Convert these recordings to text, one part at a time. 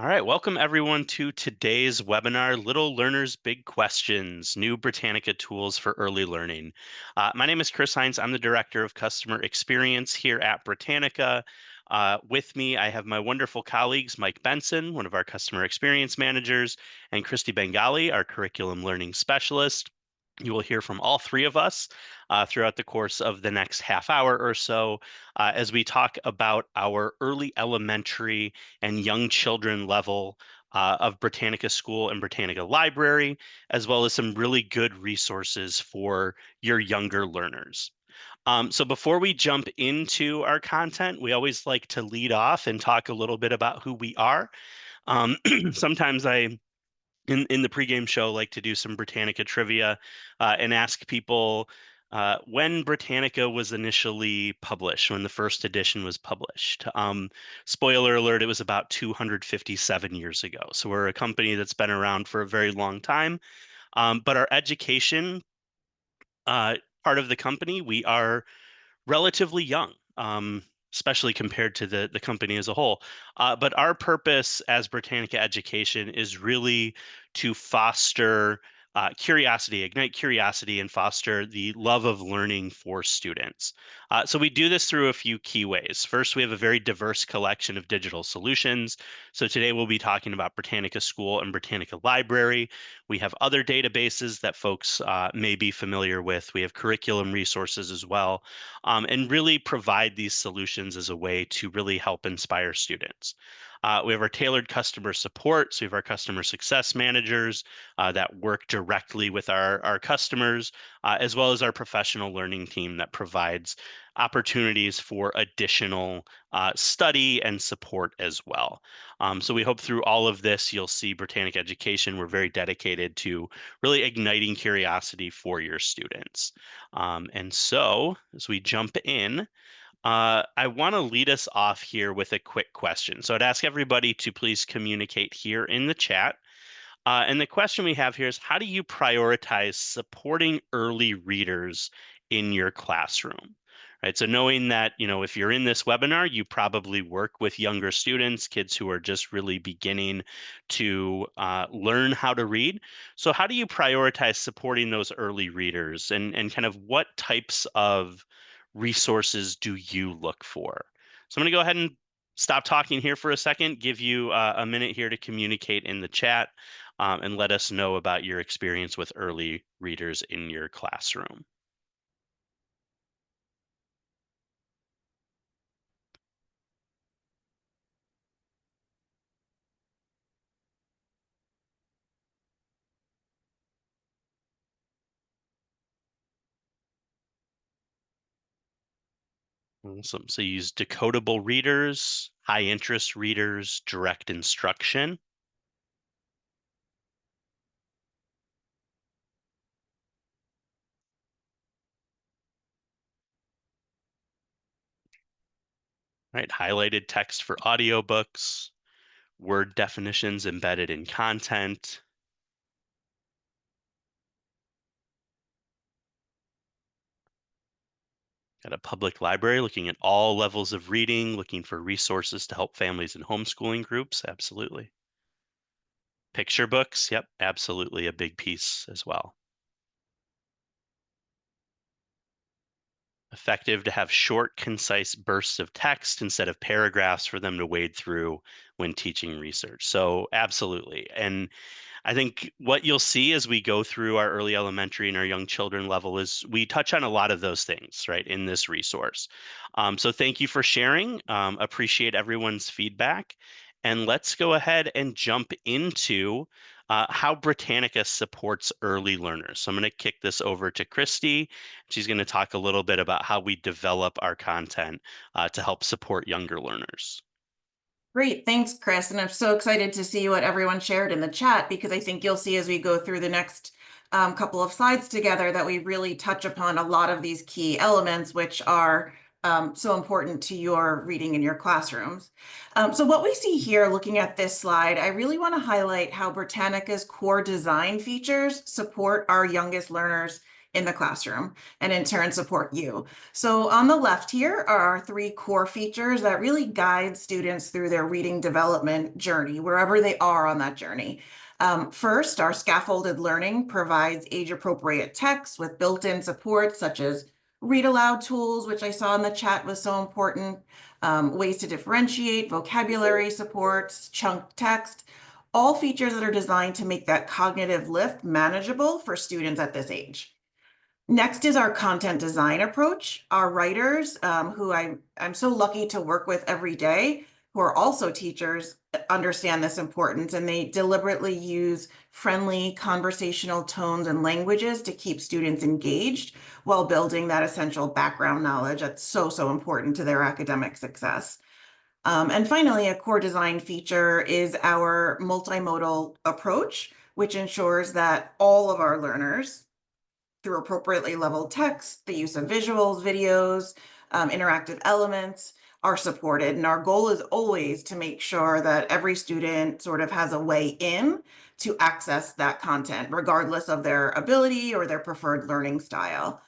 All right, welcome everyone to today's webinar, Little Learners Big Questions, New Britannica Tools for Early Learning. My name is Chris Hines. I'm the Director of Customer Experience here at Britannica. With me, I have my wonderful colleagues, Mike Benson, one of our Customer Experience Managers, and Christy Bengali, our Curriculum Learning Specialist. You will hear from all three of us throughout the course of the next half hour or so as we talk about our early elementary and young children level of Britannica School and Britannica Library, as well as some really good resources for your younger learners. So before we jump into our content, we always like to lead off and talk a little bit about who we are. Sometimes in the pregame show like to do some Britannica trivia and ask people when Britannica was initially published, when the first edition was published. Spoiler alert, it was about 257 years ago. So we're a company that's been around for a very long time. But our education uh, part of the company, we are relatively young, especially compared to the company as a whole. But our purpose as Britannica Education is really to foster curiosity, ignite curiosity, and foster the love of learning for students. So we do this through a few key ways. First, we have a very diverse collection of digital solutions. So today we'll be talking about Britannica School and Britannica Library. We have other databases that folks may be familiar with. We have curriculum resources as well, and really provide these solutions as a way to really help inspire students. We have our tailored customer support. So we have our customer success managers that work directly with our customers, as well as our professional learning team that provides opportunities for additional study and support as well. So we hope through all of this, you'll see Britannica Education. We're very dedicated to really igniting curiosity for your students. And so as we jump in, I want to lead us off here with a quick question. So I'd ask everybody to please communicate here in the chat. And the question we have here is, how do you prioritize supporting early readers in your classroom? Right, so knowing that, if you're in this webinar, you probably work with younger students, kids who are just really beginning to learn how to read. So how do you prioritize supporting those early readers, and kind of what types of resources do you look for? So I'm going to go ahead and stop talking here for a second, give you a minute here to communicate in the chat, and let us know about your experience with early readers in your classroom. Awesome. So you use decodable readers, high interest readers, direct instruction. Right? Highlighted text for audiobooks, word definitions embedded in content. At a public library, looking at all levels of reading, looking for resources to help families in homeschooling groups. Absolutely. Picture books. Yep, absolutely a big piece as well. Effective to have short, concise bursts of text instead of paragraphs for them to wade through when teaching research. So absolutely. And I think what you'll see as we go through our early elementary and our young children level is we touch on a lot of those things, right, in this resource. So thank you for sharing. Appreciate everyone's feedback. And let's go ahead and jump into how Britannica supports early learners. So I'm going to kick this over to Christy. She's going to talk a little bit about how we develop our content to help support younger learners. Great, thanks, Chris. And I'm so excited to see what everyone shared in the chat, because I think you'll see as we go through the next couple of slides together that we really touch upon a lot of these key elements, which are so important to your reading in your classrooms. So what we see here, looking at this slide, I really want to highlight how Britannica's core design features support our youngest learners in the classroom and in turn support you. So on the left here are our three core features that really guide students through their reading development journey, wherever they are on that journey. First, our scaffolded learning provides age-appropriate text with built-in support such as read aloud tools, which I saw in the chat was so important, ways to differentiate, vocabulary supports, chunk text, all features that are designed to make that cognitive lift manageable for students at this age. Next is our content design approach. Our writers, who I'm so lucky to work with every day, who are also teachers, understand this importance, and they deliberately use friendly conversational tones and languages to keep students engaged while building that essential background knowledge that's so, so important to their academic success. And finally, a core design feature is our multimodal approach, which ensures that all of our learners, through appropriately leveled text, the use of visuals, videos, interactive elements, are supported. And our goal is always to make sure that every student sort of has a way in to access that content, regardless of their ability or their preferred learning style.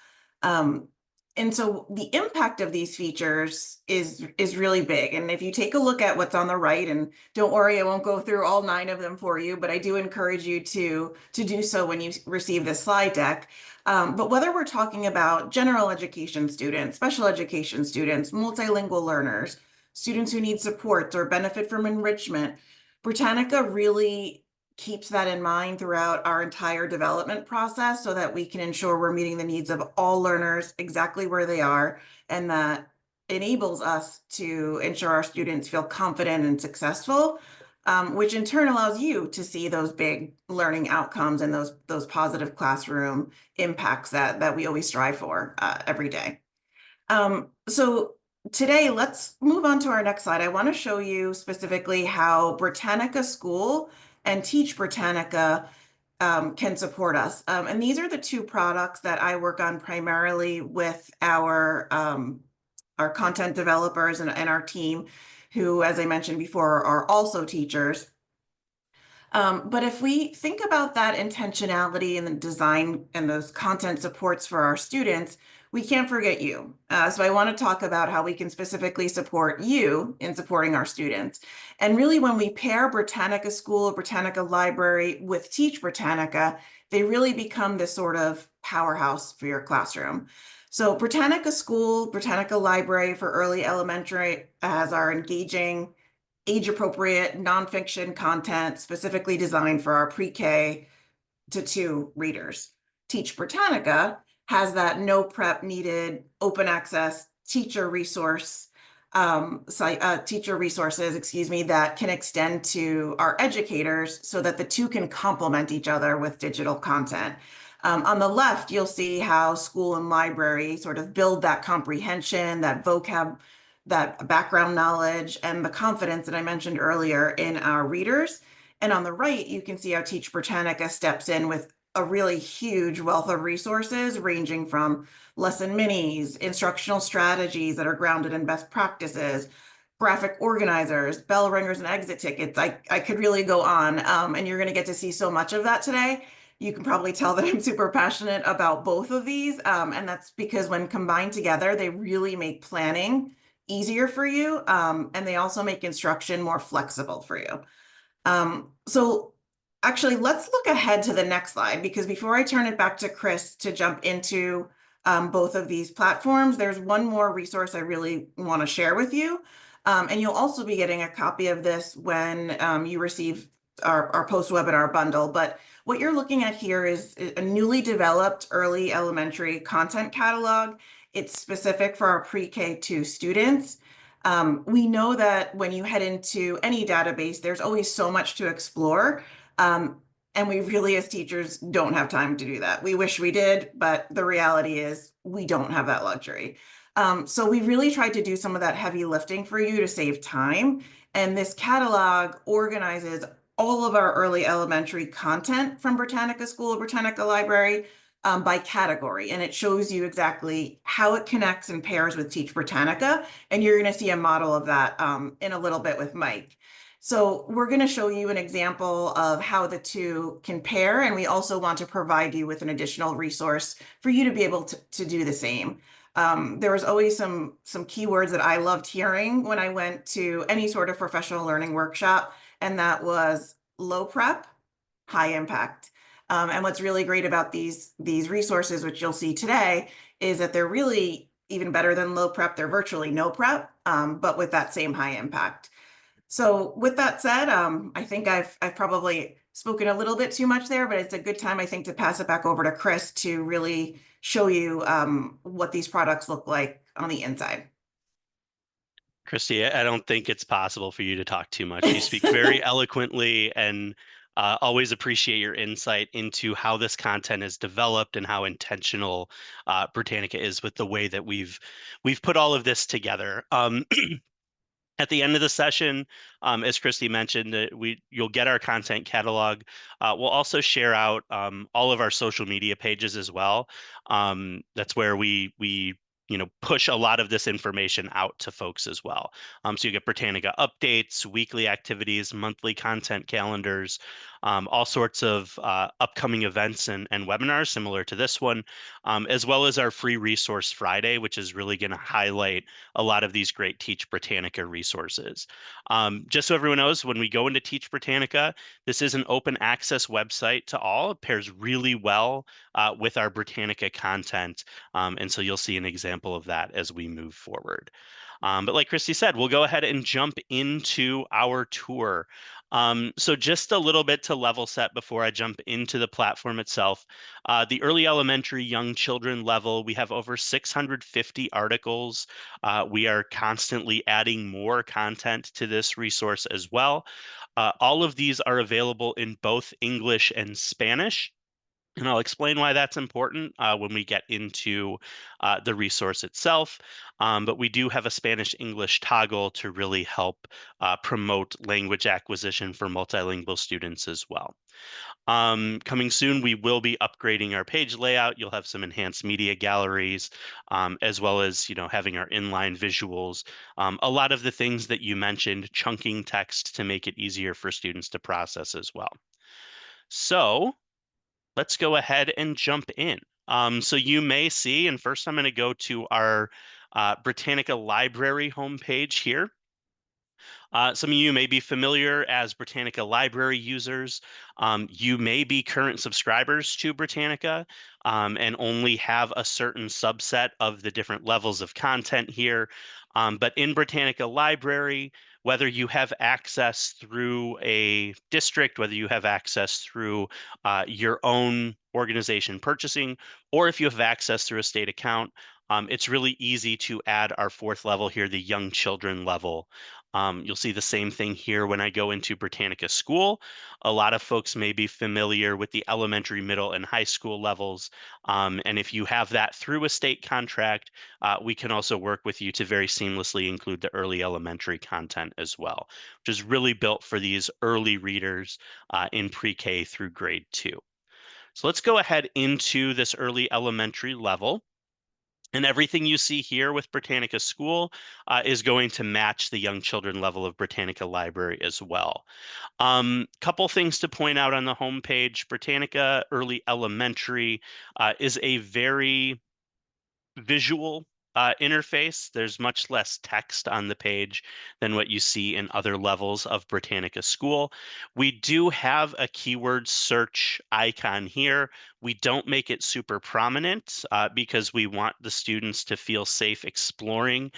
And so the impact of these features is really big. And if you take a look at what's on the right, and don't worry, I won't go through all 9 of them for you, but I do encourage you to do so when you receive this slide deck. But whether we're talking about general education students, special education students, multilingual learners, students who need support or benefit from enrichment, Britannica really keeps that in mind throughout our entire development process so that we can ensure we're meeting the needs of all learners exactly where they are, and that enables us to ensure our students feel confident and successful, which in turn allows you to see those big learning outcomes and those positive classroom impacts that we always strive for every day. So today, let's move on to our next slide. I want to show you specifically how Britannica School and Teach Britannica can support us. And these are the 2 products that I work on primarily with our content developers and our team, who, as I mentioned before, are also teachers. But if we think about that intentionality and the design and those content supports for our students, we can't forget you. So I want to talk about how we can specifically support you in supporting our students. And really, when we pair Britannica School, Britannica Library with Teach Britannica, they really become this sort of powerhouse for your classroom. So Britannica School, Britannica Library for Early Elementary has our engaging, age-appropriate nonfiction content specifically designed for our pre-K to 2 readers. Teach Britannica has that no prep needed open access teacher resources, that can extend to our educators so that the 2 can complement each other with digital content. On the left, you'll see how school and library sort of build that comprehension, that vocab, that background knowledge, and the confidence that I mentioned earlier in our readers. And on the right, you can see how Teach Britannica steps in with a really huge wealth of resources, ranging from lesson minis, instructional strategies that are grounded in best practices, graphic organizers, bell ringers, and exit tickets. I could really go on, and you're going to get to see so much of that today. You can probably tell that I'm super passionate about both of these, and that's because when combined together, they really make planning easier for you, and they also make instruction more flexible for you. So actually, let's look ahead to the next slide, because before I turn it back to Chris to jump into both of these platforms, there's one more resource I really want to share with you. And you'll also be getting a copy of this when you receive our post-webinar bundle. But what you're looking at here is a newly developed early elementary content catalog. It's specific for our pre-K2 students. We know that when you head into any database, there's always so much to explore. And we really, as teachers, don't have time to do that. We wish we did, but the reality is we don't have that luxury. So we really tried to do some of that heavy lifting for you to save time. And this catalog organizes all of our early elementary content from Britannica School, Britannica Library, by category, and it shows you exactly how it connects and pairs with Teach Britannica. And you're going to see a model of that in a little bit with Mike. So we're going to show you an example of how the two can pair, and we also want to provide you with an additional resource for you to be able to do the same. There was always some keywords that I loved hearing when I went to any sort of professional learning workshop, and that was low prep, high impact. And what's really great about these resources, which you'll see today, is that they're really even better than low prep. They're virtually no prep, but with that same high impact. So with that said, I think I've probably spoken a little bit too much there, but it's a good time, I think, to pass it back over to Chris to really show you what these products look like on the inside. Christy, I don't think it's possible for you to talk too much. You speak very eloquently and always appreciate your insight into how this content is developed and how intentional Britannica is with the way that we've put all of this together. At the end of the session, as Christy mentioned, you'll get our content catalog. We'll also share out all of our social media pages as well. That's where we push a lot of this information out to folks as well. So you get Britannica updates, weekly activities, monthly content calendars, all sorts of upcoming events and webinars similar to this one, as well as our free resource Friday, which is really going to highlight a lot of these great Teach Britannica resources. Just so everyone knows, when we go into Teach Britannica, this is an open access website to all. It pairs really well with our Britannica content. And so you'll see an example of that as we move forward. But like Christy said, we'll go ahead and jump into our tour. So just a little bit to level set before I jump into the platform itself. The early elementary young children level, we have over 650 articles. We are constantly adding more content to this resource as well. All of these are available in both English and Spanish. And I'll explain why that's important when we get into the resource itself. But we do have a Spanish-English toggle to really help promote language acquisition for multilingual students as well. Coming soon, we will be upgrading our page layout. You'll have some enhanced media galleries, as well as having our inline visuals. A lot of the things that you mentioned, chunking text to make it easier for students to process as well. So let's go ahead and jump in. So you may see, and first I'm going to go to our Britannica Library homepage here. Some of you may be familiar as Britannica Library users. You may be current subscribers to Britannica and only have a certain subset of the different levels of content here. But in Britannica Library, whether you have access through a district, whether you have access through your own organization purchasing, or if you have access through a state account, it's really easy to add our fourth level here, the young children level. You'll see the same thing here when I go into Britannica School. A lot of folks may be familiar with the elementary, middle, and high school levels. And if you have that through a state contract, we can also work with you to very seamlessly include the early elementary content as well, which is really built for these early readers in pre-K through grade 2. So let's go ahead into this early elementary level. And everything you see here with Britannica School is going to match the young children level of Britannica Library as well. Couple things to point out on the homepage. Britannica Early Elementary is a very visual interface. There's much less text on the page than what you see in other levels of Britannica School. We do have a keyword search icon here. We don't make it super prominent because we want the students to feel safe exploring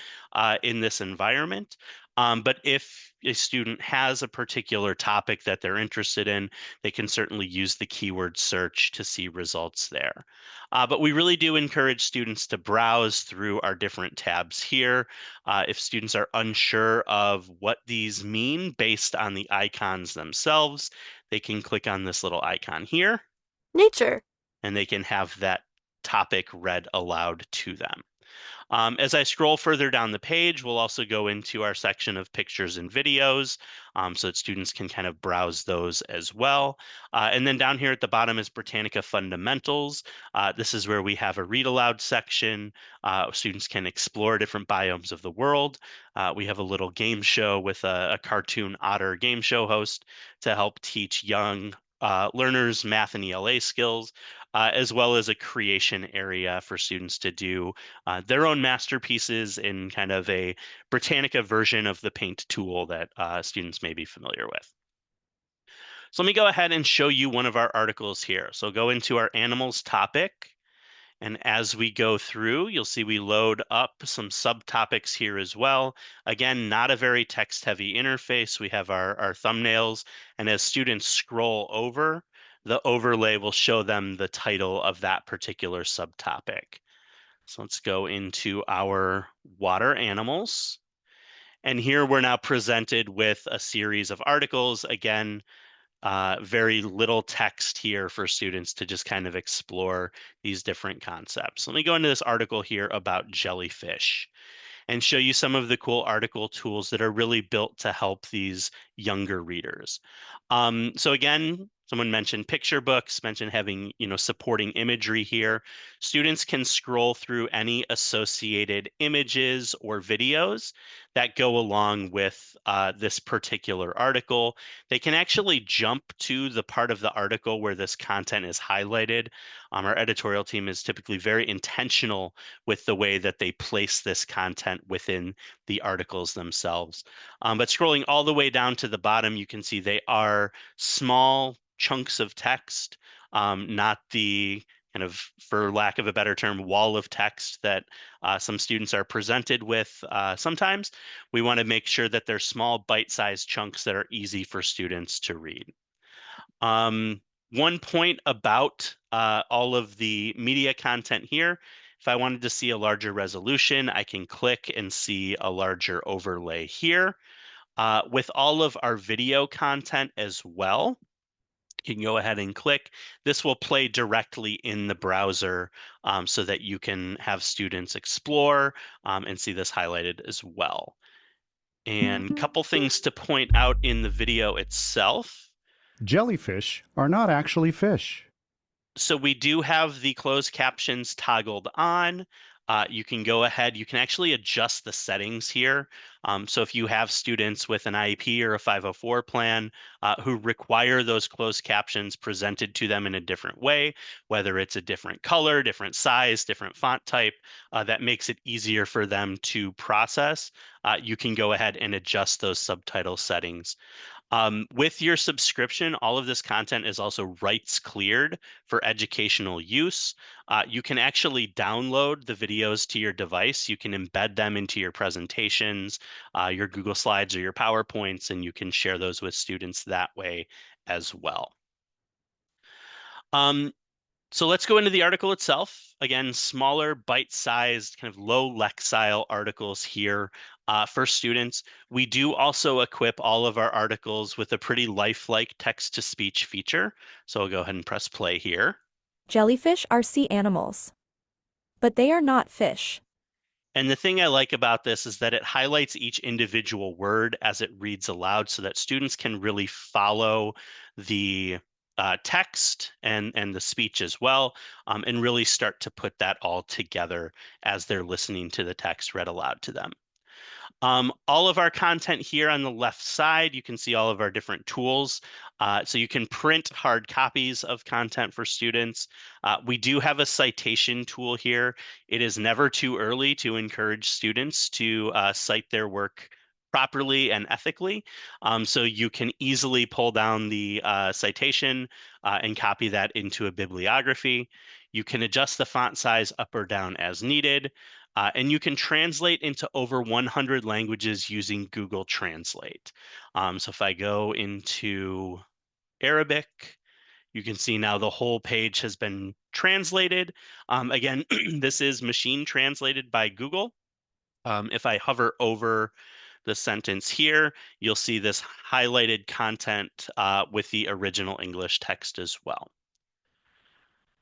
in this environment. But if a student has a particular topic that they're interested in, they can certainly use the keyword search to see results there. But we really do encourage students to browse through our different tabs here. If students are unsure of what these mean based on the icons themselves, they can click on this little icon here. Nature. And they can have that topic read aloud to them. As I scroll further down the page, we'll also go into our section of pictures and videos so that students can kind of browse those as well. And then down here at the bottom is Britannica Fundamentals. This is where we have a read aloud section. Students can explore different biomes of the world. We have a little game show with a cartoon otter game show host to help teach young learners math and ELA skills, as well as a creation area for students to do their own masterpieces in kind of a Britannica version of the paint tool that students may be familiar with. So let me go ahead and show you one of our articles here. So go into our animals topic. And as we go through, you'll see we load up some subtopics here as well. Again, not a very text-heavy interface. We have our thumbnails, and as students scroll over, the overlay will show them the title of that particular subtopic. So let's go into our water animals. And here we're now presented with a series of articles. Again, very little text here for students to just kind of explore these different concepts. Let me go into this article here about jellyfish and show you some of the cool article tools that are really built to help these younger readers. So again, someone mentioned picture books, mentioned having, supporting imagery here. Students can scroll through any associated images or videos that go along with this particular article. They can actually jump to the part of the article where this content is highlighted. Our editorial team is typically very intentional with the way that they place this content within the articles themselves. But scrolling all the way down to the bottom, you can see they are small chunks of text, not the kind of, for lack of a better term, wall of text that some students are presented with sometimes. We want to make sure that they're small bite-sized chunks that are easy for students to read. One point about all of the media content here, if I wanted to see a larger resolution, I can click and see a larger overlay here. With all of our video content as well, you can go ahead and click. This will play directly in the browser so that you can have students explore and see this highlighted as well. And a couple things to point out in the video itself. Jellyfish are not actually fish. So we do have the closed captions toggled on. You can go ahead, you can actually adjust the settings here. So if you have students with an IEP or a 504 plan who require those closed captions presented to them in a different way, whether it's a different color, different size, different font type, that makes it easier for them to process, you can go ahead and adjust those subtitle settings. With your subscription, all of this content is also rights cleared for educational use. You can actually download the videos to your device. You can embed them into your presentations, your Google Slides or your PowerPoints, and you can share those with students that way as well. So let's go into the article itself. Again, smaller, bite-sized, kind of low lexile articles here for students. We do also equip all of our articles with a pretty lifelike text-to-speech feature. So I'll go ahead and press play here. Jellyfish are sea animals, but they are not fish. And the thing I like about this is that it highlights each individual word as it reads aloud so that students can really follow the text and the speech as well, and really start to put that all together as they're listening to the text read aloud to them. All of our content here on the left side, you can see all of our different tools. So you can print hard copies of content for students. We do have a citation tool here. It is never too early to encourage students to cite their work properly and ethically. So you can easily pull down the citation and copy that into a bibliography. You can adjust the font size up or down as needed. And you can translate into over 100 languages using Google Translate. So if I go into Arabic, you can see now the whole page has been translated. Again, this is machine translated by Google. If I hover over the sentence here, you'll see this highlighted content with the original English text as well.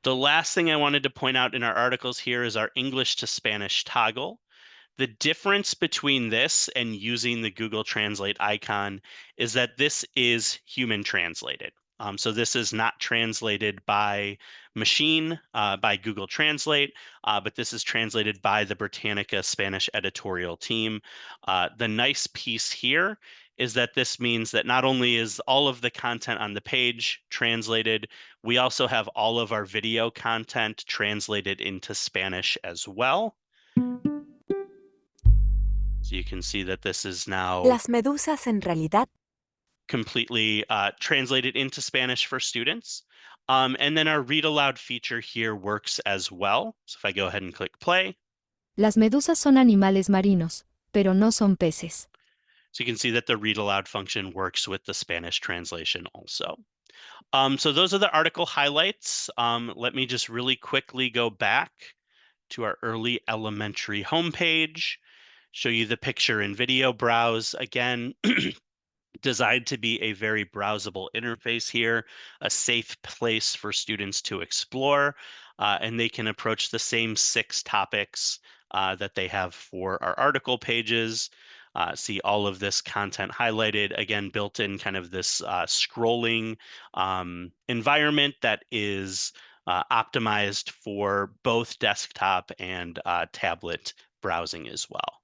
The last thing I wanted to point out in our articles here is our English to Spanish toggle. The difference between this and using the Google Translate icon is that this is human translated. So this is not translated by machine, by Google Translate, but this is translated by the Britannica Spanish editorial team. The nice piece here is that this means that not only is all of the content on the page translated, we also have all of our video content translated into Spanish as well. So you can see that this is now Las medusas en realidad completely translated into Spanish for students. And then our read aloud feature here works as well. So if I go ahead and click play. Las medusas son animales marinos, pero no son peces. So you can see that the read aloud function works with the Spanish translation also. So those are the article highlights. Let me just really quickly go back to our early elementary homepage, show you the picture and video browse again. Designed to be a very browsable interface here, a safe place for students to explore, and they can approach the same 6 topics that they have for our article pages. See all of this content highlighted, again, built in kind of this scrolling environment that is optimized for both desktop and tablet browsing as well.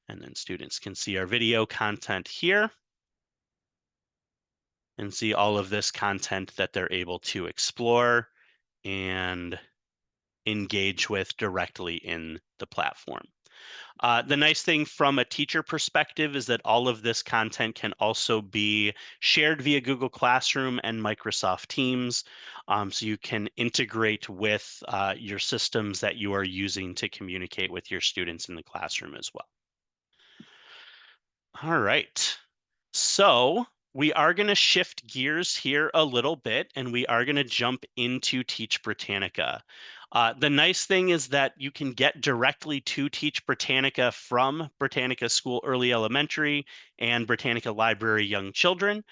And then students can see our video content here and see all of this content that they're able to explore and engage with directly in the platform. The nice thing from a teacher perspective is that all of this content can also be shared via Google Classroom and Microsoft Teams, so you can integrate with your systems that you are using to communicate with your students in the classroom as well. All right, so we are going to shift gears here a little bit, and we are going to jump into Teach Britannica. The nice thing is that you can get directly to Teach Britannica from Britannica School Early Elementary and Britannica Library Young Children.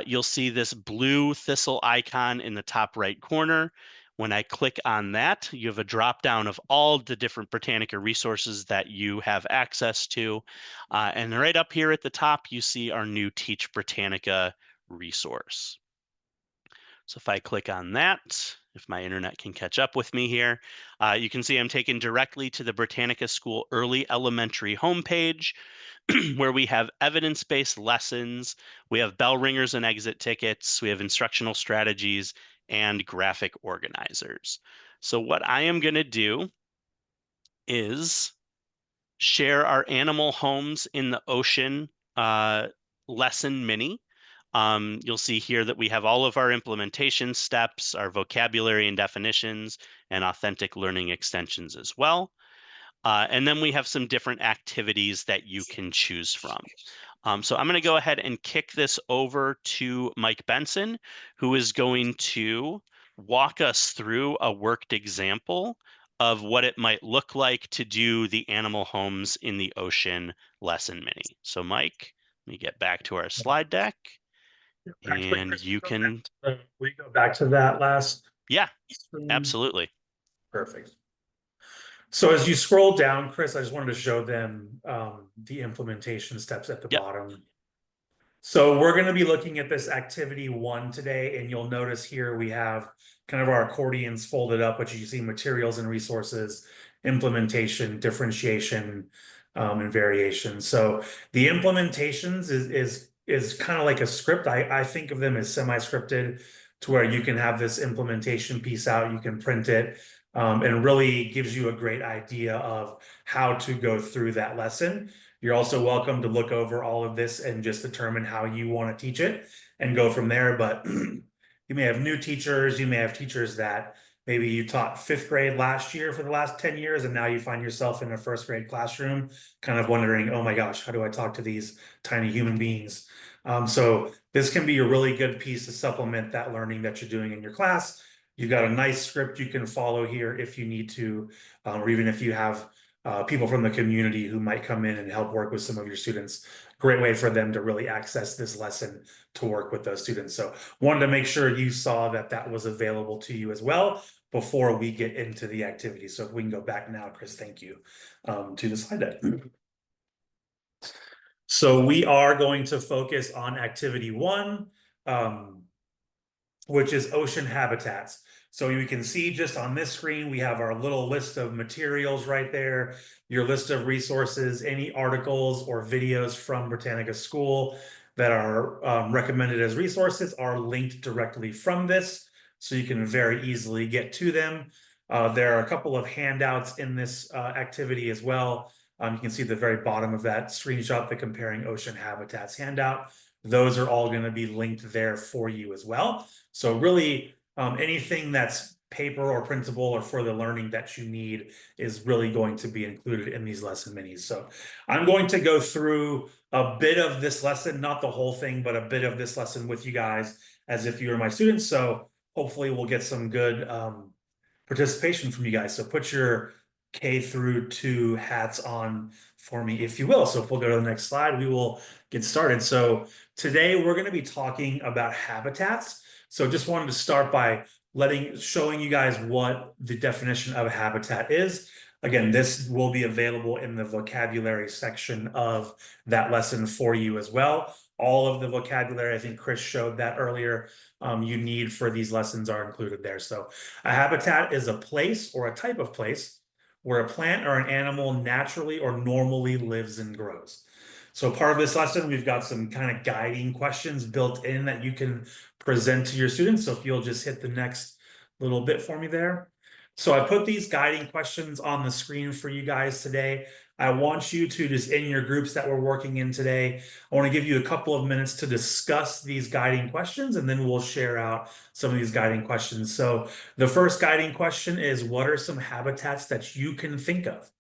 You'll see this blue thistle icon in the top right corner. When I click on that, you have a drop down of all the different Britannica resources that you have access to. And right up here at the top, you see our new Teach Britannica resource. So if I click on that, if my internet can catch up with me here, you can see I'm taken directly to the Britannica School Early Elementary homepage, where we have evidence-based lessons, we have bell ringers and exit tickets, we have instructional strategies, and graphic organizers. So what I am going to do is share our animal homes in the ocean lesson mini. You'll see here that we have all of our implementation steps, our vocabulary and definitions, and authentic learning extensions as well. And then we have some different activities that you can choose from. So I'm going to go ahead and kick this over to Mike Benson, who is going to walk us through a worked example of what it might look like to do the animal homes in the ocean lesson mini. So Mike, let me get back to our slide deck. And you can... we go back to that last? Yeah, absolutely. Perfect. So as you scroll down, Chris, I just wanted to show them the implementation steps at the bottom. So we're going to be looking at this activity 1 today, and you'll notice here we have kind of our accordions folded up, which you see materials and resources, implementation, differentiation, and variation. So the implementations is kind of like a script. I think of them as semi-scripted, to where you can have this implementation piece out, you can print it, and really gives you a great idea of how to go through that lesson. You're also welcome to look over all of this and just determine how you want to teach it and go from there. But you may have new teachers, you may have teachers that maybe you taught 5th grade last year for the last 10 years, and now you find yourself in a 1st grade classroom, kind of wondering, oh my gosh, how do I talk to these tiny human beings? So this can be a really good piece to supplement that learning that you're doing in your class. You've got a nice script you can follow here if you need to, or even if you have people from the community who might come in and help work with some of your students. Great way for them to really access this lesson to work with those students. So wanted to make sure you saw that that was available to you as well. before we get into the activity. So if we can go back now, Chris, thank you, to the slide deck. So we are going to focus on activity 1, which is ocean habitats. So you can see just on this screen, we have our little list of materials right there, your list of resources, any articles or videos from Britannica School that are recommended as resources are linked directly from this, so you can very easily get to them. There are a couple of handouts in this activity as well. You can see at the very bottom of that screenshot, the Comparing Ocean Habitats handout. Those are all going to be linked there for you as well. So really, anything that's paper or printable or for the learning that you need is really going to be included in these lesson minis. So I'm going to go through a bit of this lesson, not the whole thing, but a bit of this lesson with you guys as if you were my students. So hopefully we'll get some good participation from you guys. So put your K through 2 hats on for me, if you will. So if we'll go to the next slide, we will get started. So today we're going to be talking about habitats. So just wanted to start by showing you guys what the definition of a habitat is. Again, this will be available in the vocabulary section of that lesson for you as well. All of the vocabulary, I think Chris showed that earlier, you need for these lessons are included there. So a habitat is a place or a type of place where a plant or an animal naturally or normally lives and grows. So part of this lesson, we've got some kind of guiding questions built in that you can present to your students. So if you'll just hit the next little bit for me there. So I put these guiding questions on the screen for you guys today. I want you to just in your groups that we're working in today, I want to give you a couple of minutes to discuss these guiding questions, and then we'll share out some of these guiding questions. So the first guiding question is, what are some habitats that you can think of?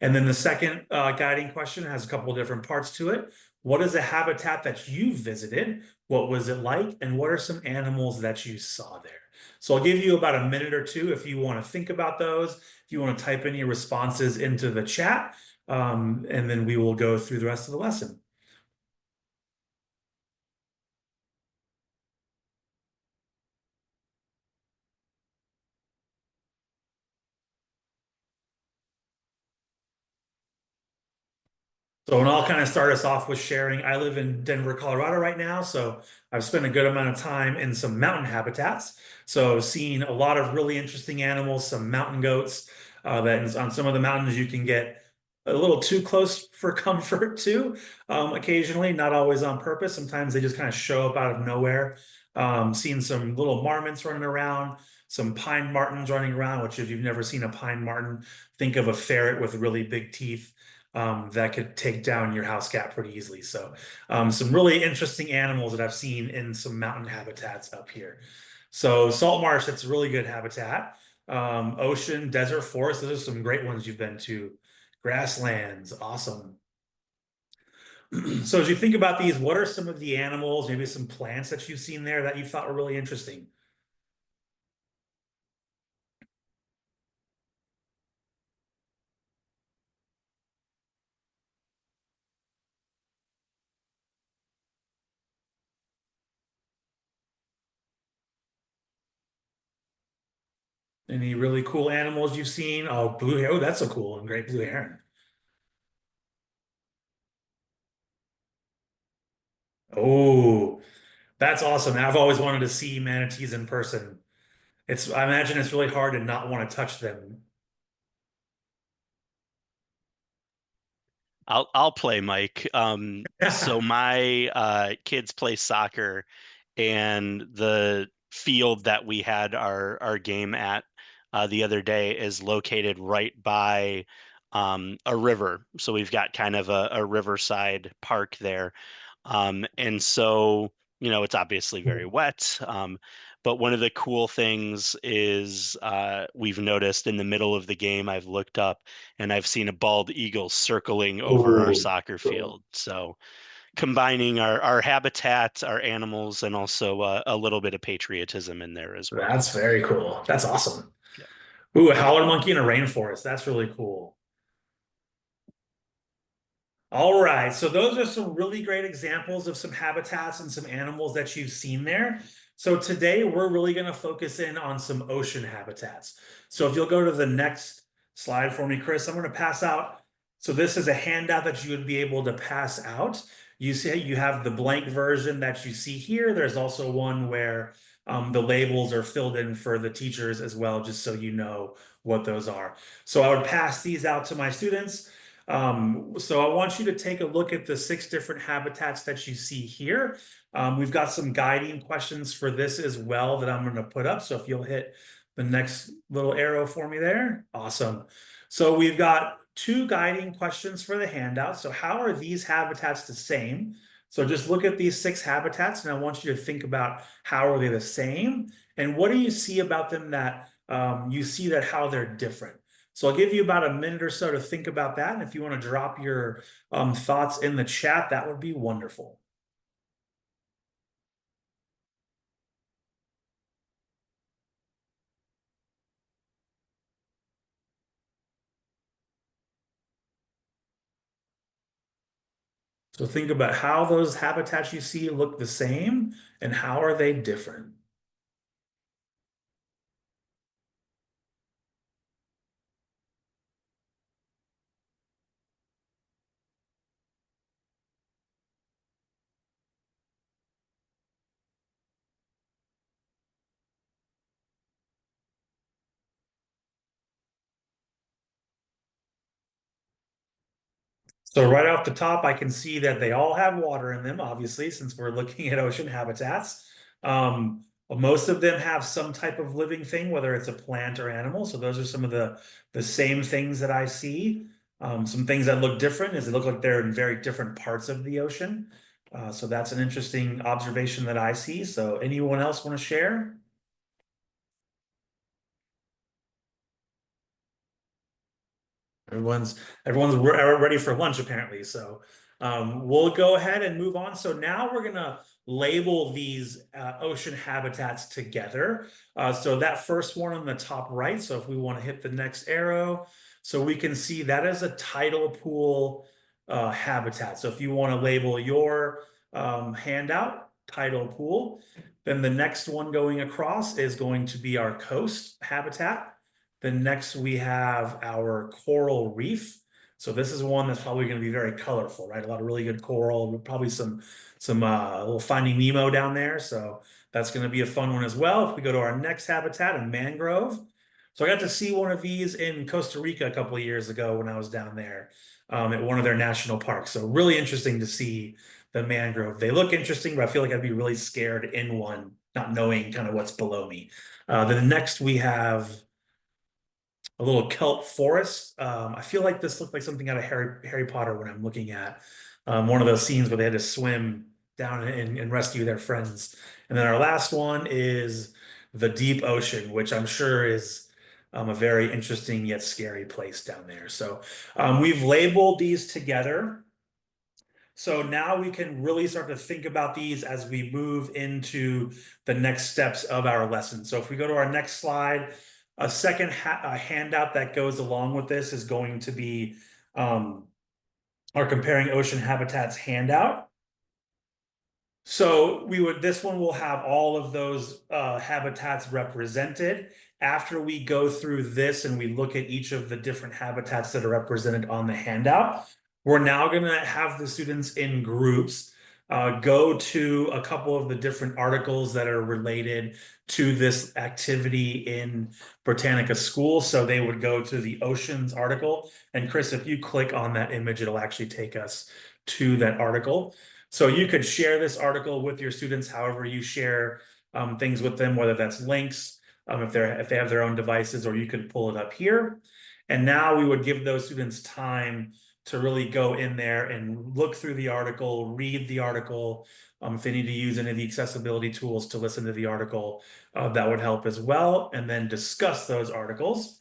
And then the second guiding question has a couple of different parts to it. What is a habitat that you visited? What was it like? And what are some animals that you saw there? So I'll give you about a minute or two if you want to think about those, if you want to type any responses into the chat, and then we will go through the rest of the lesson. So, and I'll kind of start us off with sharing. I live in Denver, Colorado right now, so I've spent a good amount of time in some mountain habitats. So, seeing a lot of really interesting animals, some mountain goats. That on some of the mountains you can get a little too close for comfort too. Occasionally, not always on purpose. Sometimes they just kind of show up out of nowhere. Seeing some little marmots running around, some pine martens running around. Which, if you've never seen a pine marten, think of a ferret with really big teeth. That could take down your house cat pretty easily. So some really interesting animals that I've seen in some mountain habitats up here. So salt marsh, that's a really good habitat. Ocean, desert, forest, those are some great ones you've been to. Grasslands, awesome. So as you think about these, what are some of the animals, maybe some plants that you've seen there that you thought were really interesting? Any really cool animals you've seen? Oh, blue, oh, that's a cool one, great blue heron. Oh, that's awesome. I've always wanted to see manatees in person. I imagine it's really hard to not want to touch them. I'll play, Mike. So my kids play soccer, and the field that we had our game at the other day is located right by a river. So we've got kind of a riverside park there. And so, it's obviously very wet. But one of the cool things is we've noticed in the middle of the game, I've looked up and I've seen a bald eagle circling over our Ooh. soccer field. So combining our habitat, our animals, and also a little bit of patriotism in there as well. That's very cool. That's awesome. Yeah. Ooh, a howler monkey in a rainforest. That's really cool. All right, so those are some really great examples of some habitats and some animals that you've seen there. So today we're really going to focus in on some ocean habitats. So if you'll go to the next slide for me, Chris, I'm going to pass out. So this is a handout that you would be able to pass out. You see, you have the blank version that you see here. There's also one where the labels are filled in for the teachers as well, just so you know what those are. So I would pass these out to my students. So I want you to take a look at the 6 different habitats that you see here. We've got some guiding questions for this as well that I'm going to put up. So if you'll hit the next little arrow for me there. Awesome. So we've got 2 guiding questions for the handout. So how are these habitats the same? So just look at these 6 habitats and I want you to think about how are they the same and what do you see about them that you see that how they're different. So I'll give you about a minute or so to think about that. And if you want to drop your thoughts in the chat, that would be wonderful. So think about how those habitats you see look the same and how are they different. So right off the top, I can see that they all have water in them, obviously, since we're looking at ocean habitats. Most of them have some type of living thing, whether it's a plant or animal. So those are some of the same things that I see. Some things that look different is they look like they're in very different parts of the ocean. So that's an interesting observation that I see. So anyone else want to share? Everyone's ready for lunch apparently. So we'll go ahead and move on. So now we're gonna label these ocean habitats together. So that first one on the top right. So if we want to hit the next arrow, so we can see that is a tidal pool habitat. So if you want to label your handout tidal pool, then the next one going across is going to be our coast habitat. Then next we have our coral reef. So this is one that's probably going to be very colorful, right? A lot of really good coral, probably some little Finding Nemo down there. So that's going to be a fun one as well. If we go to our next habitat, a mangrove. So I got to see one of these in Costa Rica a couple of years ago when I was down there at one of their national parks. So really interesting to see the mangrove. They look interesting, but I feel like I'd be really scared in one, not knowing kind of what's below me. Then next we have a little kelp forest. I feel like this looked like something out of Harry Potter when I'm looking at one of those scenes where they had to swim down and rescue their friends. And then our last one is the deep ocean, which I'm sure is a very interesting yet scary place down there. So we've labeled these together. So now we can really start to think about these as we move into the next steps of our lesson. So if we go to our next slide, a second handout that goes along with this is going to be our Comparing Ocean Habitats handout. So this one will have all of those habitats represented. After we go through this and we look at each of the different habitats that are represented on the handout, we're now going to have the students in groups go to a couple of the different articles that are related to this activity in Britannica School. So they would go to the oceans article. And Chris, if you click on that image, it'll actually take us to that article. So you could share this article with your students however you share things with them, whether that's links, if they have their own devices, or you could pull it up here. And now we would give those students time to really go in there and look through the article, read the article. If they need to use any of the accessibility tools to listen to the article, that would help as well. And then discuss those articles.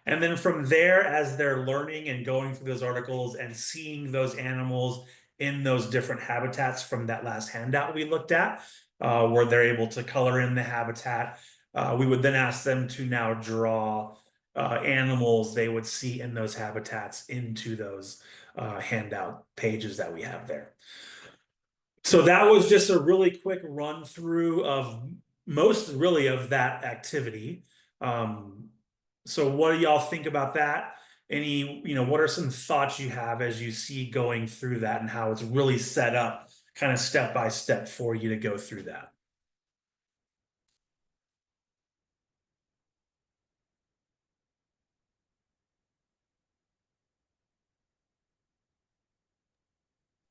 And then from there, as they're learning and going through those articles and seeing those animals in those different habitats from that last handout we looked at, where they're able to color in the habitat, we would then ask them to now draw animals they would see in those habitats into those handout pages that we have there. So that was just a really quick run through of most really of that activity. So what do y'all think about that? Any, what are some thoughts you have as you see going through that and how it's really set up kind of step by step for you to go through that?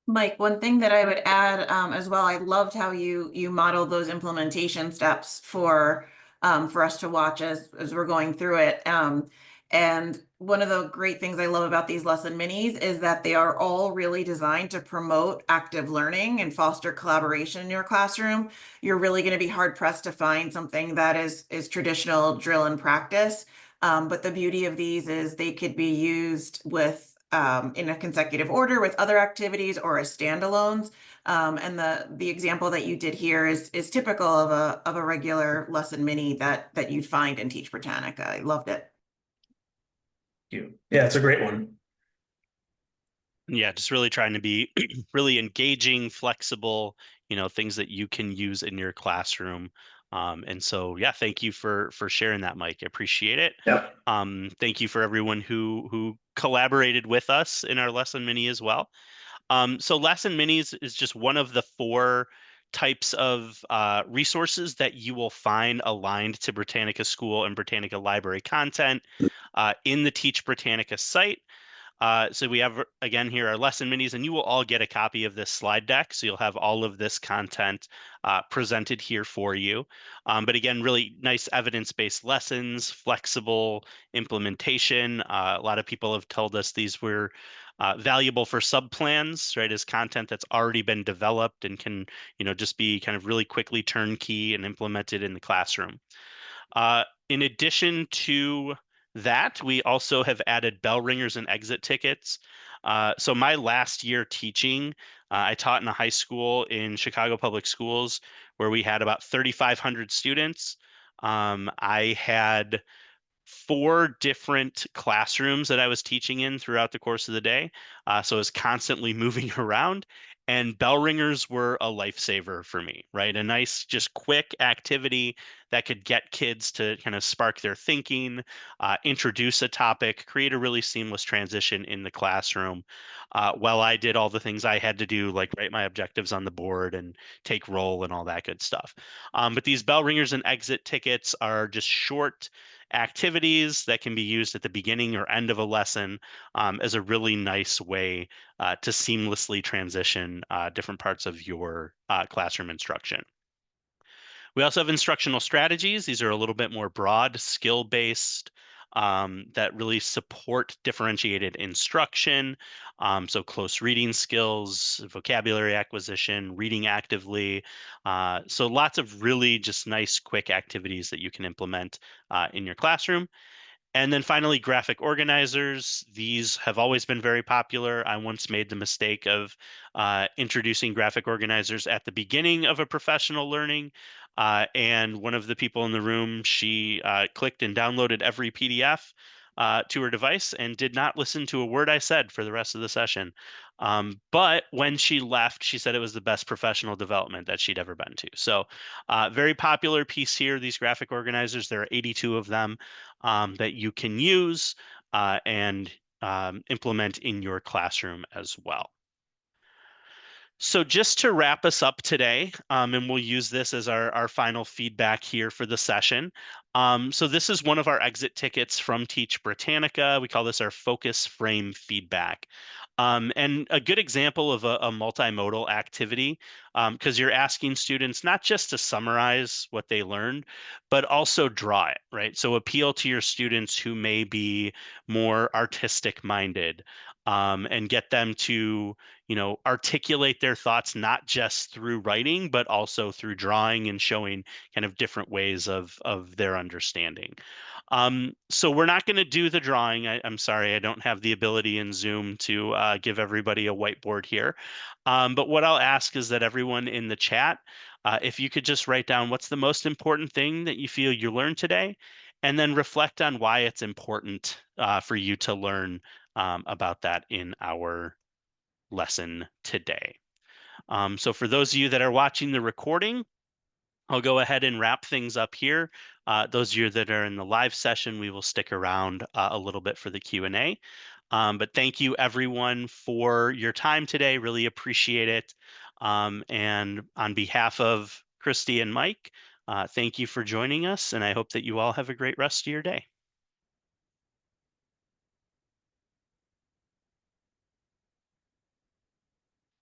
Mike, one thing that I would add as well, I loved how you modeled those implementation steps for us to watch as we're going through it. And one of the great things I love about these lesson minis is that they are all really designed to promote active learning and foster collaboration in your classroom. You're really going to be hard pressed to find something that is traditional drill and practice. But the beauty of these is they could be used with in a consecutive order with other activities or as standalones. And the example that you did here is typical of a regular lesson mini that you'd find in Teach Britannica. I loved it. Thank you. Yeah, it's a great one. Yeah, just really trying to be really engaging, flexible, things that you can use in your classroom. And so, yeah, thank you for sharing that, Mike. I appreciate it. Yep. Thank you for everyone who collaborated with us in our lesson mini as well. So lesson minis is just one of the 4 types of resources that you will find aligned to Britannica School and Britannica Library content in the Teach Britannica site. So we have, again, here our lesson minis, and you will all get a copy of this slide deck. So you'll have all of this content presented here for you. But again, really nice evidence-based lessons, flexible implementation. A lot of people have told us these were valuable for subplans, right, as content that's already been developed and can, just be kind of really quickly turnkey and implemented in the classroom. In addition to that, we also have added bell ringers and exit tickets. So my last year teaching, I taught in a high school in Chicago Public Schools where we had about 3,500 students. I had 4 different classrooms that I was teaching in throughout the course of the day. So I was constantly moving around, and bell ringers were a lifesaver for me, right? A nice, just quick activity that could get kids to kind of spark their thinking, introduce a topic, create a really seamless transition in the classroom. While I did all the things I had to do, like write my objectives on the board and take roll and all that good stuff. But these bell ringers and exit tickets are just short activities that can be used at the beginning or end of a lesson as a really nice way to seamlessly transition different parts of your classroom instruction. We also have instructional strategies. These are a little bit more broad, skill-based, that really support differentiated instruction. So close reading skills, vocabulary acquisition, reading actively. So lots of really just nice, quick activities that you can implement in your classroom. And then finally, graphic organizers. These have always been very popular. I once made the mistake of introducing graphic organizers at the beginning of a professional learning. And one of the people in the room, she clicked and downloaded every PDF to her device and did not listen to a word I said for the rest of the session. But when she left, she said it was the best professional development that she'd ever been to. So very popular piece here, these graphic organizers. There are 82 of them that you can use and implement in your classroom as well. So just to wrap us up today, and we'll use this as our final feedback here for the session. So this is one of our exit tickets from Teach Britannica. We call this our focus frame feedback. And a good example of a multimodal activity, because you're asking students not just to summarize what they learned, but also draw it, right? So appeal to your students who may be more artistic minded, and get them to articulate their thoughts not just through writing, but also through drawing and showing kind of different ways of their understanding. So we're not going to do the drawing. I'm sorry, I don't have the ability in Zoom to give everybody a whiteboard here. But what I'll ask is that everyone in the chat, if you could just write down what's the most important thing that you feel you learned today, and then reflect on why it's important for you to learn about that in our lesson today. So for those of you that are watching the recording, I'll go ahead and wrap things up here. Those of you that are in the live session, we will stick around a little bit for the Q&A. But thank you everyone for your time today. Really appreciate it. And on behalf of Christy and Mike, thank you for joining us, and I hope that you all have a great rest of your day.